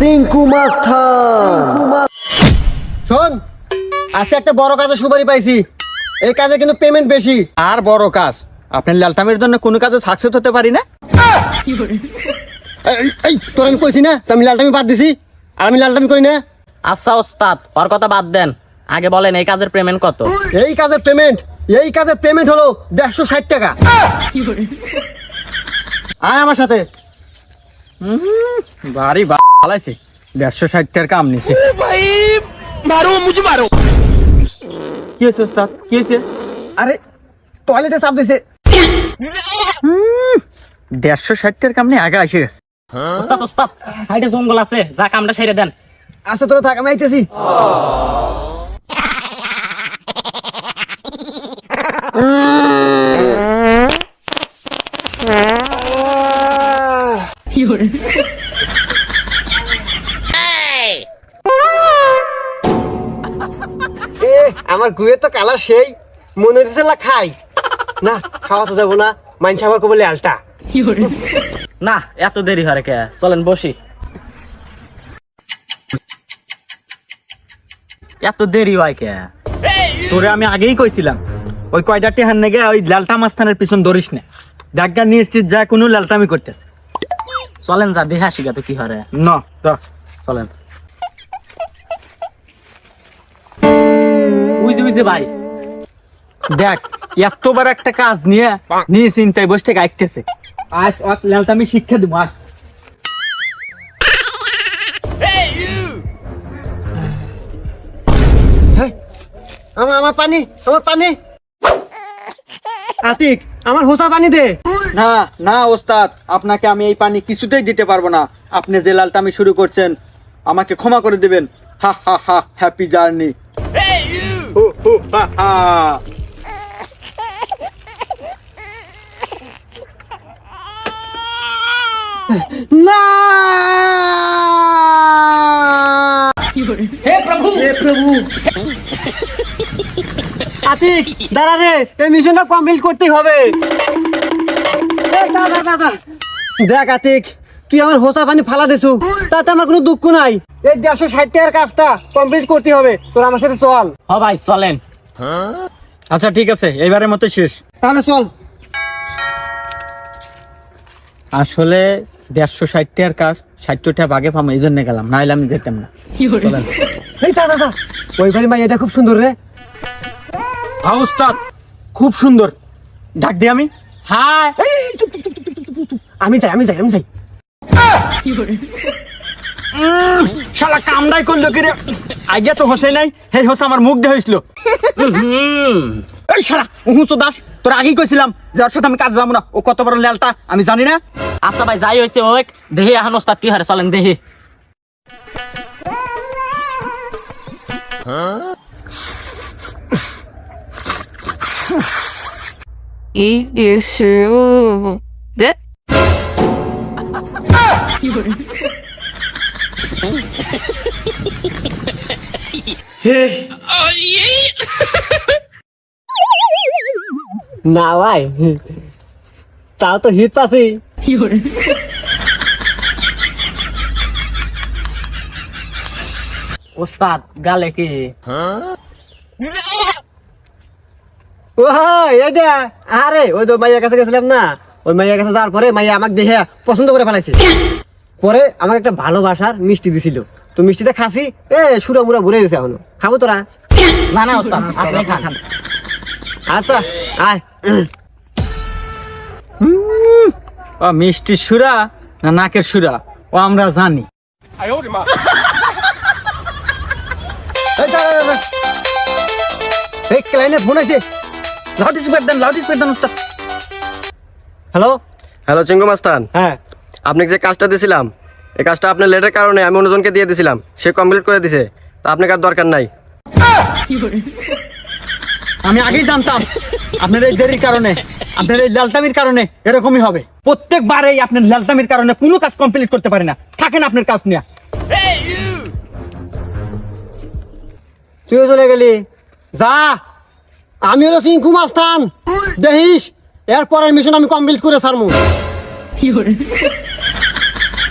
চিঙ্কু মাস্তান। শোন, আজকে একটা বড় কাজে সুপারি পাইছি। এই কাজে কিন্তু পেমেন্ট বেশি। আর বড় কাজ, আপনার লালটামির জন্য কোনো কাজে সাকসেস হতে পারি না। এই তোর আমি কইছি না আমি লালটামি বাদ দিছি, আর আমি লালটামি করি না। আচ্ছা ওস্তাদ, ওর কথা বাদ দেন, আগে বলেন এই কাজের পেমেন্ট কত? এই কাজের পেমেন্ট হলো 160 টাকা। আয় আমার সাথে। ভারী ভালাইছে, 160 টাকার কাম নিছে। কি হয়েছে ওস্তাদ, কি হয়েছে? আরে টয়লেটে চাপ দিছে। 160 টাকার কাম নিয়ে আগে এসে গেছে। ওস্তাদ ওস্তাদ, সাইডে জঙ্গল আছে, যা কামটা সেরে দেন। আচ্ছা তোরা থাক, আমি আইতেছি। আমার গুয়ে তো কালার সেই মনে হচ্ছে খাই না, খাওয়া তো যাবো না, মাইনছে আমার কবলে আলটা। না এত দেরি হয় কে, চলেন বসি। এত দেরি হয় কে? তোরে আমি আগেই কইছিলাম ওই কয়টা টেহার নেগে ওই লালটা মাস্তানের পিছন ধরিস না। দেখা নিশ্চিত যা কোনো লালটামি করতেছে। চলেন যা দেখে আসি তো কি হরে। না চলেন। উইজে ভাই, দেখ এতবার একটা কাজ নিয়ে নিয়ে চিন্তায় বসে থেকে আইতেছে। আজ লালটামি শিক্ষা দেবো। আজ আমার পানি, আমার পানি। আতিক, আমার হোসা পানি দে। না না ওস্তাদ, আপনাকে আমি এই পানি কিছুতেই দিতে পারবো না। আপনি যে লালটামি শুরু করছেন আমাকে ক্ষমা করে দিবেন। হা হা হা, হ্যাপি জার্নি। না হে প্রভু, হে প্রভু। আতিক দাঁড়া রে, এই মিশনটা কমপ্লিট করতে হবে। দেখ আতিক, তুই আমার হোসা পানি ফালা দিছু, তাতে আমার কোনো দুঃখ নাই। এই 160 টাকার কাজটা কমপ্লিট করতে হবে, তোর আমার সাথে চল। হ ভাই চলেন। আচ্ছা ঠিক আছে, এইবারের মতো শেষ। তাহলে চল। আসলে 160 টাকার কাজ 60 টাকা ভাগে পাবো, এই জন্য গেলাম, নাইলে আমি যেতাম না। চলেন। এই দাদা, ওই বাড়ি মাই, এটা খুব সুন্দর রে। হ্যাঁ ওস্তাদ, খুব সুন্দর। ডাক দি আমি। হাই আমি যাই। শালা কামড়াই করলো কি রে? আগে তো হোসে নাই, হে হোসে আমার মুখ দিয়ে হয়েছিল। এই শালা হুঁচো দাস, তোর আগেই কইছিলাম যে ওর সাথে আমি কাজ যাবো না। ও কত বড় লেলটা আমি জানি না। আচ্ছা ভাই যাই হইছে ওই দেহি, এখন ওস্তাদ কি হারে, চলেন দেহি। 이게 쉬워. 네? না ভাই, তাও তো হিট পাচ্ছি। ওস্তাদ গালে কি? ও এটা, আরে ওই তো মাইয়ার কাছে গেছিলাম না, ওই মাইয়ার কাছে যাওয়ার পরে মাইয়া আমাকে দেখে পছন্দ করে ফেলাইছে। পরে আমাকে একটা ভালোবাসার মিষ্টি দিছিল, তো মিষ্টিটা খাসি, সুরা মুরা ঘুরে গেছে। এখনো খাবো তোরা? না না ওস্তাদ আপনি খান। আচ্ছা আয়। ও মিষ্টি সুরা না নাকের সুরা ও আমরা জানি। এই দাঁড়া, এই ক্লাইনে ফোন আছে। লাউড স্পিকার দেন ওস্তাদ। হ্যালো হ্যালো চিঙ্গু মাস্তান, হ্যাঁ, আপনাকে যে কাজটা দিয়েছিলাম এই কাজটা আপনার লেটের কারণে আমি অন্যজনকে দিয়ে দিয়েছিলাম, সে কমপ্লিট করে দিছে, তা আপনাকে আর দরকার নাই। আমি আগেই জানতাম আপনার এই দেরির কারণে, আপনার এই লালটামির কারণে এরকমই হবে। প্রত্যেকবারেই আপনার লালটামির কারণে কোনো কাজ কমপ্লিট করতে পারে না। থাকেন আপনার কাজ নিয়ে। তুইও চলে গেলি, যা। আমি হলো চিঙ্কু মাস্তান, দেখিস এর পরের মিশন আমি কমপ্লিট করে ছাড়মু।